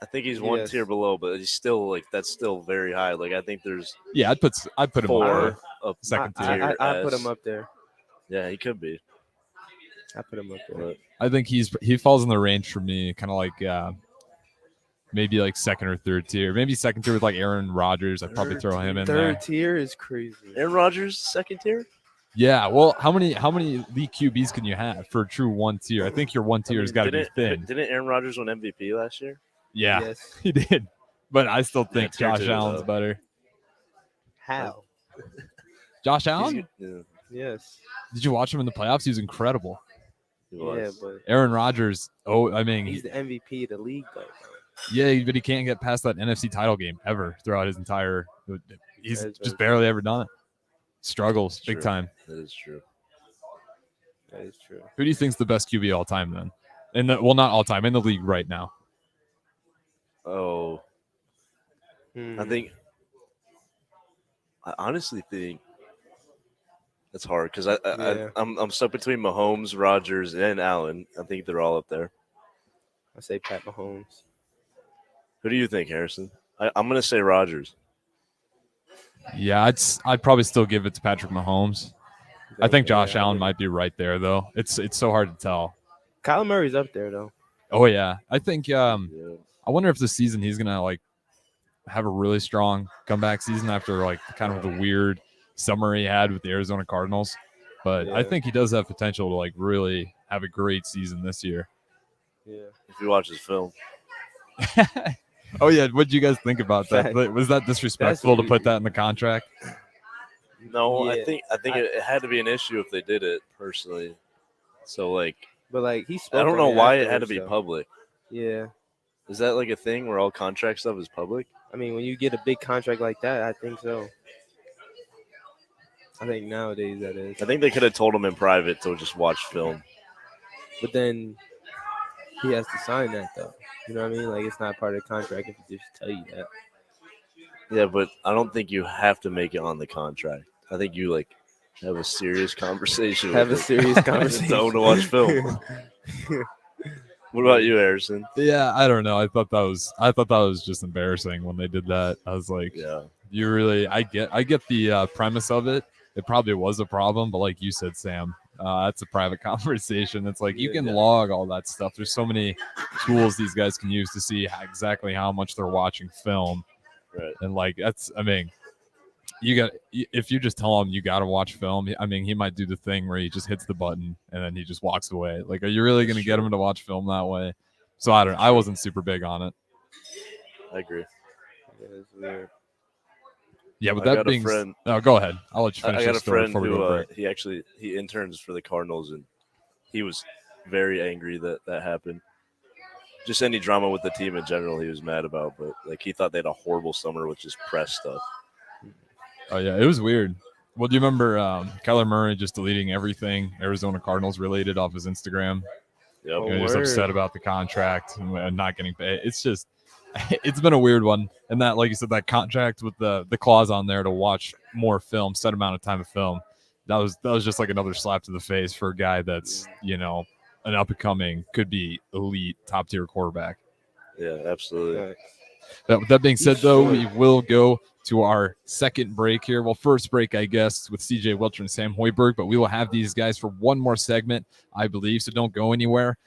I think he's one tier below, but he's still that's still very high. Like I think there's I'd put him four up second tier. I put him up there. Yeah, he could be. I put him up there. I think he falls in the range for me, kind of like maybe like second or third tier. Maybe second tier with like Aaron Rodgers. I'd probably throw him in there. Third tier is crazy. Aaron Rodgers, second tier? Yeah. Well, how many league QBs can you have for a true one tier? I think your one tier has got to be thin. Didn't Aaron Rodgers win MVP last year? Yeah, Yes. he did. But I still think tier Josh two, Allen's though. better. How? Josh Allen? Yes. Did you watch him in the playoffs? He was incredible. Yeah, but Aaron Rodgers. Oh, I mean, he's the MVP of the league, though. yeah, but he can't get past that NFC title game ever throughout his entire. He's That is just very barely ever done it. Struggles big True. time. That is true. That is true. Who do you think's the best QB all time then? Not all time in the league right now. Oh, I honestly think it's hard because I'm stuck between Mahomes, Rodgers, and Allen. I think they're all up there. I say Pat Mahomes. Who do you think, Harrison? I'm gonna say Rodgers. Yeah, I'd probably still give it to Patrick Mahomes. I think Josh Allen might be right there though. It's so hard to tell. Kyler Murray's up there though. Oh yeah, I think. I wonder if this season he's gonna like have a really strong comeback season after like kind of the weird summer he had with the Arizona Cardinals. But I think he does have potential to like really have a great season this year. Yeah. If you watch his film. Oh yeah, what did you guys think about that? Fact. Was that disrespectful to put that in the contract? No, Yeah. I think it had to be an issue if they did it personally. So like, But like he spoke I don't on know it why it had to afterwards, be though. public. Yeah. Is that like a thing where all contract stuff is public? I mean, when you get a big contract like that, I think so. I think nowadays that is. I think they could have told him in private to just watch film. But then he has to sign that though. You know what I mean? Like it's not part of the contract if he just tell you that. Yeah, but I don't think you have to make it on the contract. I think you like have a serious conversation. Have with a it. serious And conversation. tell him to watch film. What about you, Harrison? Yeah, I don't know. I thought that was just embarrassing when they did that. I was like, Yeah. you really, I get the premise of it. It probably was a problem, but like you said, Sam, that's a private conversation. It's like you can log all that stuff. There's so many tools these guys can use to see exactly how much they're watching film. Right. And like if you just tell him you got to watch film, I mean, he might do the thing where he just hits the button and then he just walks away. Like, are you really going to get him to watch film that way? So I wasn't super big on it. I agree. Yeah, it's weird. Yeah, but I that got a being friend. Oh, go ahead. I'll let you finish I got your a story friend before we go who to break. he interns for the Cardinals, and he was very angry that happened. Just any drama with the team in general, he was mad about. But like he thought they had a horrible summer with just press stuff. Oh yeah, it was weird. Well, do you remember Kyler Murray just deleting everything Arizona Cardinals related off his Instagram? Yep. He was upset about the contract and not getting paid. It's just, it's been a weird one. And that, like you said, that contract with the clause on there to watch more film, set amount of time of film, that was just like another slap to the face for a guy that's, an up-and-coming, could be elite, top-tier quarterback. Yeah, absolutely. With that being said, though, we will go to our second break here. Well, first break, I guess, with CJ Wilcher and Sam Hoiberg, but we will have these guys for one more segment, I believe, so don't go anywhere.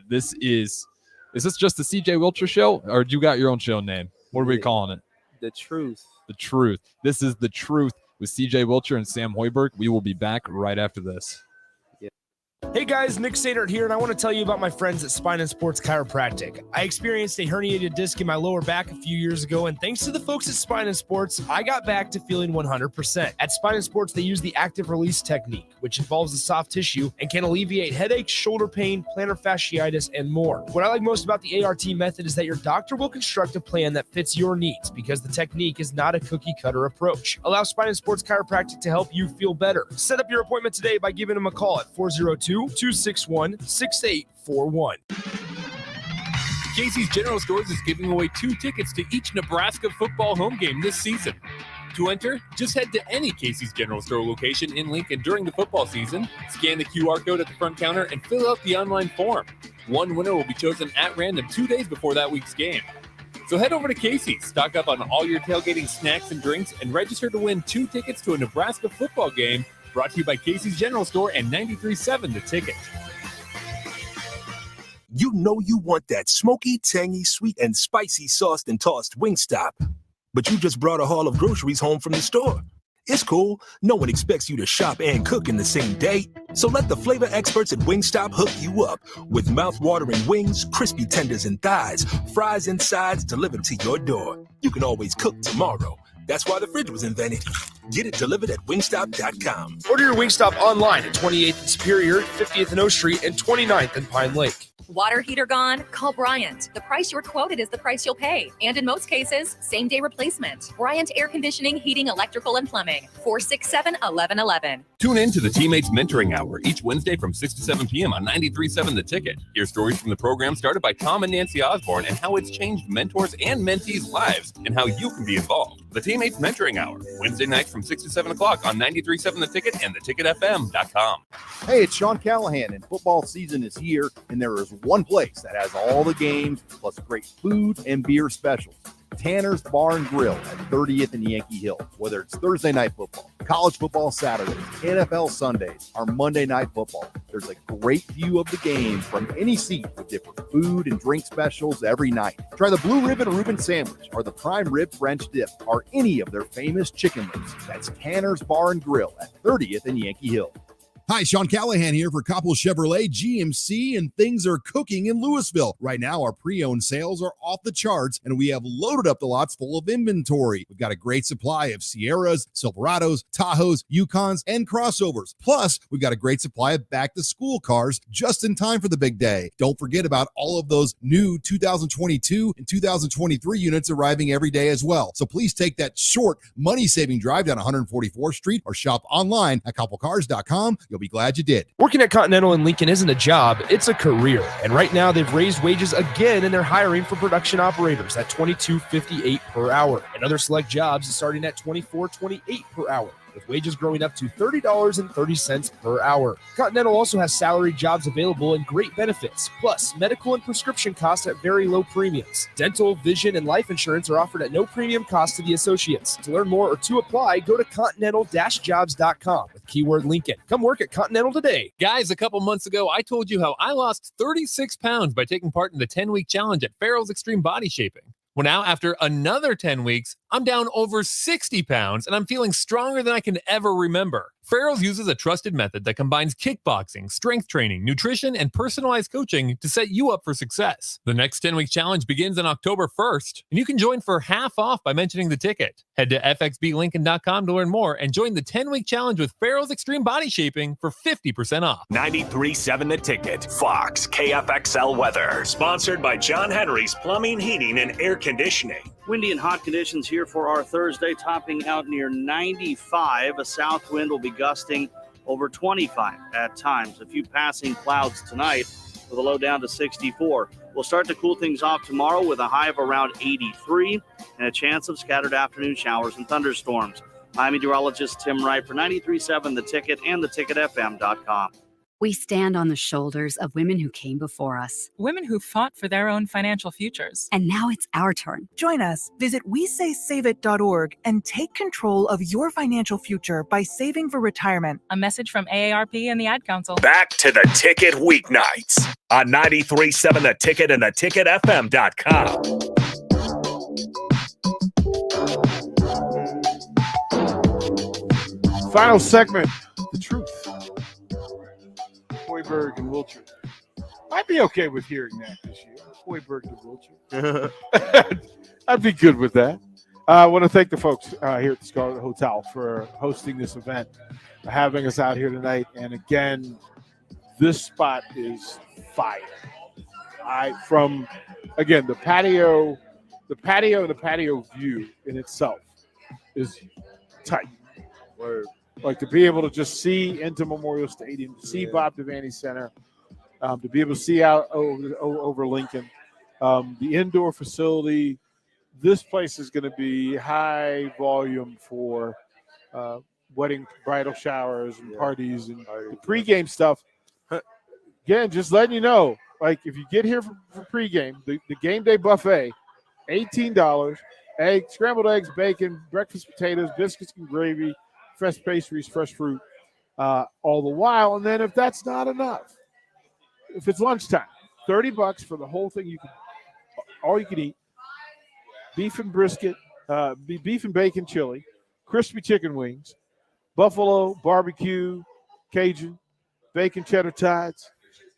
Is this just the CJ Wilcher show, or you got your own show name? What are we calling it? The Truth. The Truth. This is The Truth with CJ Wilcher and Sam Hoiberg. We will be back right after this. Hey guys, Nick Sadert here, and I want to tell you about my friends at Spine and Sports Chiropractic. I experienced a herniated disc in my lower back a few years ago, and thanks to the folks at Spine and Sports, I got back to feeling 100%. At Spine and Sports, they use the active release technique, which involves the soft tissue and can alleviate headaches, shoulder pain, plantar fasciitis, and more. What I like most about the ART method is that your doctor will construct a plan that fits your needs because the technique is not a cookie-cutter approach. Allow Spine and Sports Chiropractic to help you feel better. Set up your appointment today by giving them a call at 402-261-6841. Casey's General Stores is giving away 2 tickets to each Nebraska football home game this season. To enter, just head to any Casey's General Store location in Lincoln during the football season, scan the QR code at the front counter, and fill out the online form. One winner will be chosen at random 2 days before that week's game. So head over to Casey's, stock up on all your tailgating snacks and drinks, and register to win 2 tickets to a Nebraska football game, brought to you by Casey's General Store and 93.7 The Ticket. You know you want that smoky, tangy, sweet, and spicy sauced and tossed Wingstop. But you just brought a haul of groceries home from the store. It's cool. No one expects you to shop and cook in the same day. So let the flavor experts at Wingstop hook you up with mouth-watering wings, crispy tenders and thighs, fries and sides delivered to your door. You can always cook tomorrow. That's why the fridge was invented. Get it delivered at wingstop.com. Order your Wingstop online at 28th and Superior, 50th and O Street, and 29th and Pine Lake. Water heater gone? Call Bryant. The price you're quoted is the price you'll pay. And in most cases, same-day replacement. Bryant Air Conditioning, Heating, Electrical, and Plumbing. 467-1111. Tune in to the Teammates Mentoring Hour each Wednesday from 6 to 7 p.m. on 93.7 The Ticket. Hear stories from the program started by Tom and Nancy Osborne and how it's changed mentors and mentees' lives and how you can be involved. The Teammates Mentoring Hour, Wednesday nights from 6 to 7 o'clock on 93.7 The Ticket and theticketfm.com. Hey, it's Sean Callahan, and football season is here, and there is one place that has all the games, plus great food and beer specials. Tanner's Bar and Grill at 30th and Yankee Hill. Whether it's Thursday night football, college football Saturdays, NFL Sundays, or Monday night football, there's a great view of the game from any seat with different food and drink specials every night. Try the Blue Ribbon Reuben Sandwich or the Prime Rib French Dip or any of their famous chicken wings. That's Tanner's Bar and Grill at 30th and Yankee Hill. Hi, Sean Callahan here for Koppel Chevrolet GMC, and things are cooking in Louisville. Right now, our pre-owned sales are off the charts, and we have loaded up the lots full of inventory. We've got a great supply of Sierras, Silverados, Tahoes, Yukons, and crossovers. Plus, we've got a great supply of back-to-school cars just in time for the big day. Don't forget about all of those new 2022 and 2023 units arriving every day as well. So please take that short, money-saving drive down 144th Street or shop online at koppelcars.com. You'll be glad you did. Working at Continental in Lincoln isn't a job, it's a career. And right now they've raised wages again and they're hiring for production operators at $22.58 per hour. And other select jobs is starting at $24.28 per hour, with wages growing up to $30.30 per hour. Continental also has salary jobs available and great benefits, plus medical and prescription costs at very low premiums. Dental, vision, and life insurance are offered at no premium cost to the associates. To learn more or to apply, go to continental-jobs.com with keyword Lincoln. Come work at Continental today. Guys, a couple months ago, I told you how I lost 36 pounds by taking part in the 10-week challenge at Farrell's Extreme Body Shaping. Well, now, after another 10 weeks, I'm down over 60 pounds, and I'm feeling stronger than I can ever remember. Farrell's uses a trusted method that combines kickboxing, strength training, nutrition, and personalized coaching to set you up for success. The next 10-week challenge begins on October 1st, and you can join for half off by mentioning the ticket. Head to fxblincoln.com to learn more and join the 10-week challenge with Farrell's Extreme Body Shaping for 50% off. 93.7 The Ticket, Fox, KFXL weather. Sponsored by John Henry's Plumbing, Heating, and Air Conditioning. Windy and hot conditions here for our Thursday, topping out near 95. A south wind will be gusting over 25 at times. A few passing clouds tonight with a low down to 64. We'll start to cool things off tomorrow with a high of around 83 and a chance of scattered afternoon showers and thunderstorms. I'm meteorologist Tim Wright for 93.7 The Ticket and theticketfm.com. We stand on the shoulders of women who came before us. Women who fought for their own financial futures. And now it's our turn. Join us. Visit WeSaySaveIt.org and take control of your financial future by saving for retirement. A message from AARP and the Ad Council. Back to the Ticket weeknights on 93.7 The Ticket and theticketfm.com. Final segment, the truth. Hoiberg and Wiltshire. I'd be okay with hearing that this year. Hoiberg and Wiltshire. I'd be good with that. I want to thank the folks here at the Scarlet Hotel for hosting this event, for having us out here tonight. And again, this spot is fire. The patio and the patio view in itself is tight. Word. Like to be able to just see into Memorial Stadium, to see Bob Devaney Center, to be able to see out over Lincoln, the indoor facility. This place is going to be high volume for wedding, bridal showers, and parties, and the pregame stuff. Again, just letting you know, like if you get here for pregame, the game day buffet, $18, eggs, scrambled eggs, bacon, breakfast potatoes, biscuits and gravy, fresh pastries, fresh fruit, all the while. And then if that's not enough, if it's lunchtime, $30 for the whole thing. All you can eat. Beef and brisket, beef and bacon chili, crispy chicken wings, buffalo, barbecue, Cajun, bacon cheddar tots,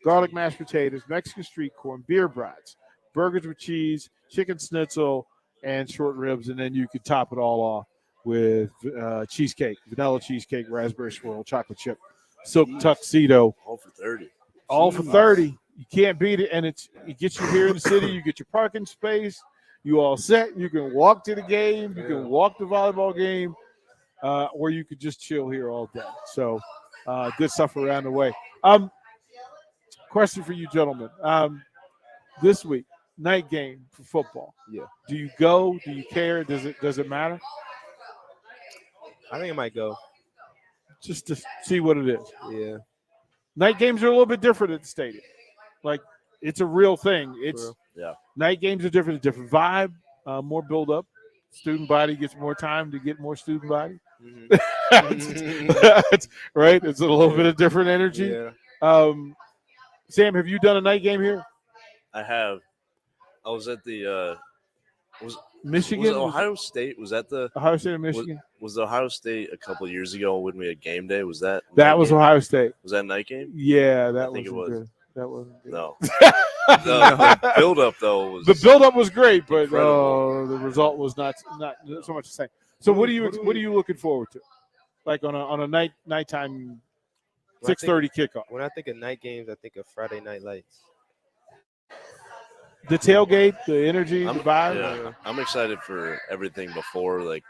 garlic mashed potatoes, Mexican street corn, beer brats, burgers with cheese, chicken schnitzel, and short ribs. And then you could top it all off with cheesecake, vanilla cheesecake, raspberry swirl, chocolate chip, silk tuxedo. All for 30. All for 30. You can't beat it. And it gets you here in the city. You get your parking space. You all set. You can walk to the game. You can walk the volleyball game. Or you could just chill here all day. So good stuff around the way. Question for you gentlemen. This week, night game for football. Yeah. Do you go? Do you care? Does it matter? I think I might go. Just to see what it is. Yeah. Night games are a little bit different at the stadium. Like, it's a real thing. Night games are different, different vibe, more build up. Student body gets more time to get more student body. Right? It's a little bit of different energy. Yeah. Sam, have you done a night game here? I have. I was at the Michigan? Was it Ohio State? Was that the Ohio State and Michigan? Was Ohio State a couple of years ago when we had game day? Was that was game? Ohio State. Was that night game? Yeah, that I think it wasn't was. good. That wasn't good. No. The build up though was the build up was great, but incredible. the result was not so much the same. So what are you looking forward to? Like on a nighttime 6:30 kickoff. When I think of night games, I think of Friday Night Lights. The tailgate, the energy, the vibe. Yeah, I'm excited for everything before, like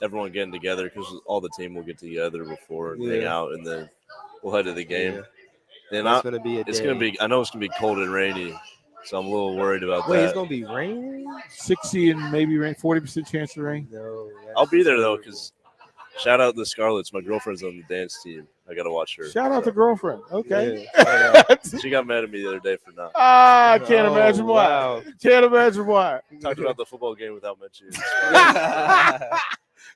everyone getting together because all the team will get together before and hang out, and then we'll head to the game. Yeah. And It's gonna be a it's day. gonna be. I know it's gonna be cold and rainy, so I'm a little worried about Wait, that. it's gonna be raining? 60 and maybe rain, 40% chance of rain. No. I'll be there though, because shout out the Scarlets. My girlfriend's on the dance team. I gotta watch her. Shout out to girlfriend. Okay. She got mad at me the other day for not. I can't imagine why. wow. Can't imagine why. Talked about the football game without mentioning.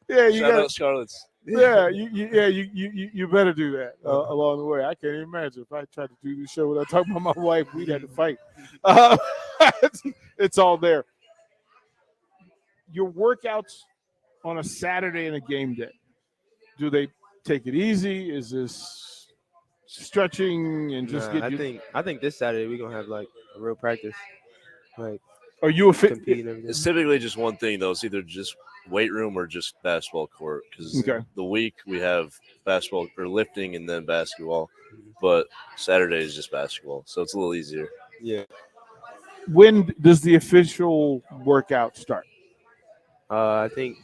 Yeah, you shout got out Scarlets. Yeah, you better do that along the way. I can't even imagine if I tried to do this show without talking about my wife. We'd have to fight. It's all there. Your workouts on a Saturday and a game day, do they take it easy? Is this stretching and just Nah, I think this Saturday we're gonna have like a real practice. Like, are you a fit? competing and everything. It's typically just one thing though. It's either just weight room or just basketball court. Because the week we have basketball or lifting and then basketball, but Saturday is just basketball, so it's a little easier. Yeah. When does the official workout start? I think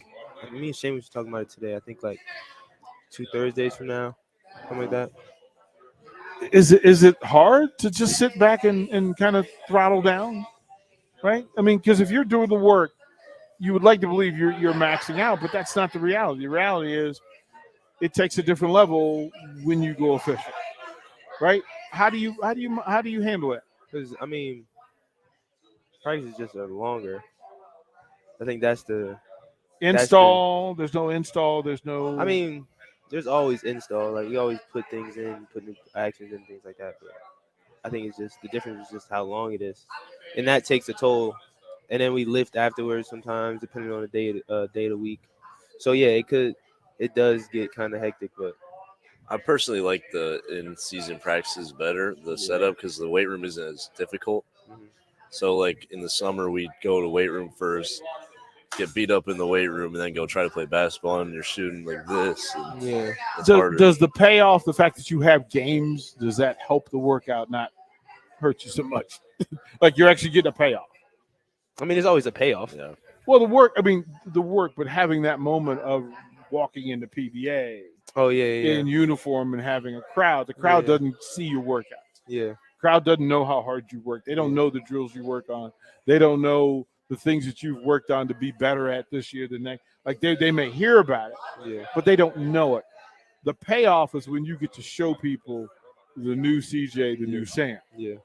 me and Shane was talking about it today. I think like 2 Thursdays from now, something like that. Is it hard to just sit back and kind of throttle down, right? I mean, because if you're doing the work, you would like to believe you're maxing out, but that's not the reality. The reality is it takes a different level when you go official. right? How do you handle it? Because I mean, practice is just longer. I think that's the Install. There's no install. There's no. I mean, there's always install. Like we always put things in, put new actions and things like that. But I think it's just the difference is just how long it is, and that takes a toll. And then we lift afterwards sometimes, depending on the day of the week. So yeah, it does get kind of hectic, but I personally like the in-season practices better, the setup, because the weight room isn't as difficult. Mm-hmm. So, like in the summer, we'd go to weight room first, get beat up in the weight room, and then go try to play basketball, and you're shooting like this. Yeah. It's harder. Does the payoff, the fact that you have games, does that help the workout not hurt you so much? Like you're actually getting a payoff. I mean, there's always a payoff. Yeah. Well, the work, but having that moment of walking into PBA. Oh yeah. In uniform and having a crowd. The crowd doesn't see your workouts. Yeah. Crowd doesn't know how hard you work. They don't know the drills you work on. They don't know the things that you've worked on to be better at this year than next. Like they may hear about it, but they don't know it. The payoff is when you get to show people the new CJ, the new Sam. Yeah.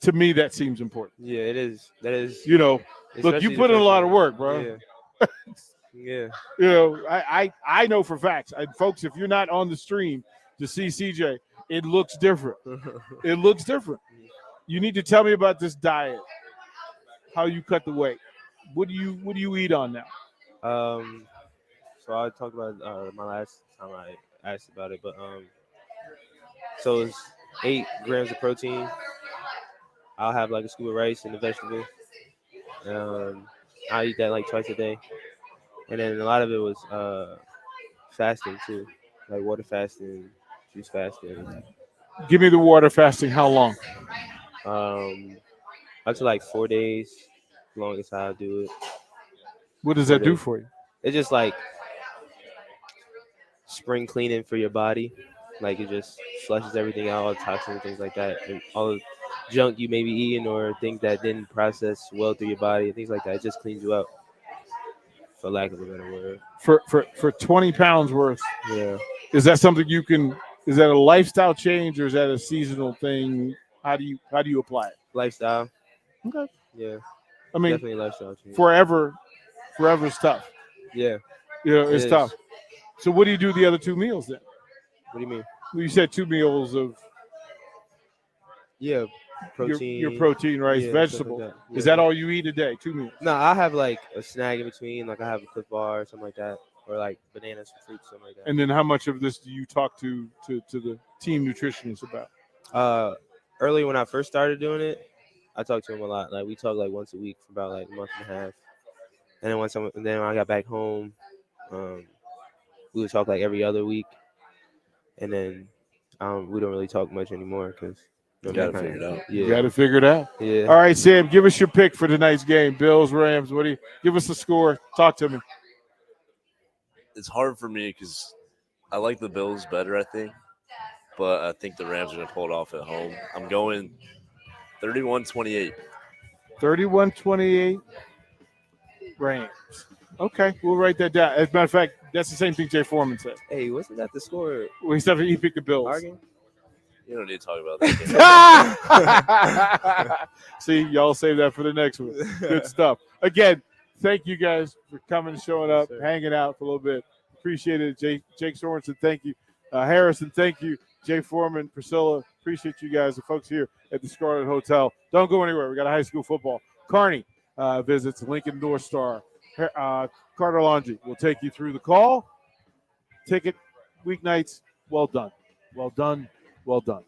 To me, that seems important. Yeah, it is. That is. You know, look, you put in a lot of work, bro. Yeah. Yeah. You know, I know for facts. Folks, if you're not on the stream to see CJ, it looks different. It looks different. You need to tell me about this diet. How you cut the weight. What do you eat on now? So I talked about my last time I asked about it, but so it's 8 grams of protein. I'll have like a scoop of rice and a vegetable. I eat that like twice a day. And then a lot of it was fasting too, like water fasting, juice fasting. Give me the water fasting. How long? Up to like 4 days, longest I do it. What does that do for you? It's just like spring cleaning for your body. Like it just flushes everything out, all the toxins and things like that, and all the junk you may be eating or things that didn't process well through your body, things like that. It just cleans you out, for lack of a better word. For 20 pounds worth. Yeah. Is that something you can? Is that a lifestyle change or is that a seasonal thing? How do you apply it? Lifestyle. Okay. Yeah. I mean, definitely lifestyle change. Forever's tough. Yeah. You know, it's It is. tough. So what do you do the other 2 meals then? What do you mean? Well, you said 2 meals of protein. Your protein, rice, yeah, vegetable. stuff like that. Is that all you eat a day? 2 meals? No, I have like a snack in between. Like I have a Cliff Bar or something like that, or like bananas, fruits, something like that. And then how much of this do you talk to the team nutritionist about? Early when I first started doing it, I talked to him a lot. Like we talk like once a week for about like a month and a half. And then when I got back home, we would talk like every other week. And then we don't really talk much anymore because you got to figure it out. You got to figure it out. Yeah. All right, Sam, give us your pick for tonight's game. Bills, Rams. Give us the score. Talk to me. It's hard for me because I like the Bills better, I think. But I think the Rams are going to pull it off at home. I'm going 31-28. 31-28 Rams. Okay, we'll write that down. As a matter of fact, that's the same thing Jay Foreman said. Hey, wasn't that the score? Well, he picked the Bills. Arguing? You don't need to talk about that. See, y'all save that for the next one. Good stuff. Again, thank you guys for coming, showing up, hanging out for a little bit. Appreciate it. Jake Sorensen, thank you. Harrison, thank you. Jay Foreman, Priscilla, appreciate you guys, the folks here at the Scarlet Hotel. Don't go anywhere. We got a high school football. Kearney visits Lincoln North Star. Carter Laundry will take you through the call. Ticket weeknights. Well done. Well done. Well done.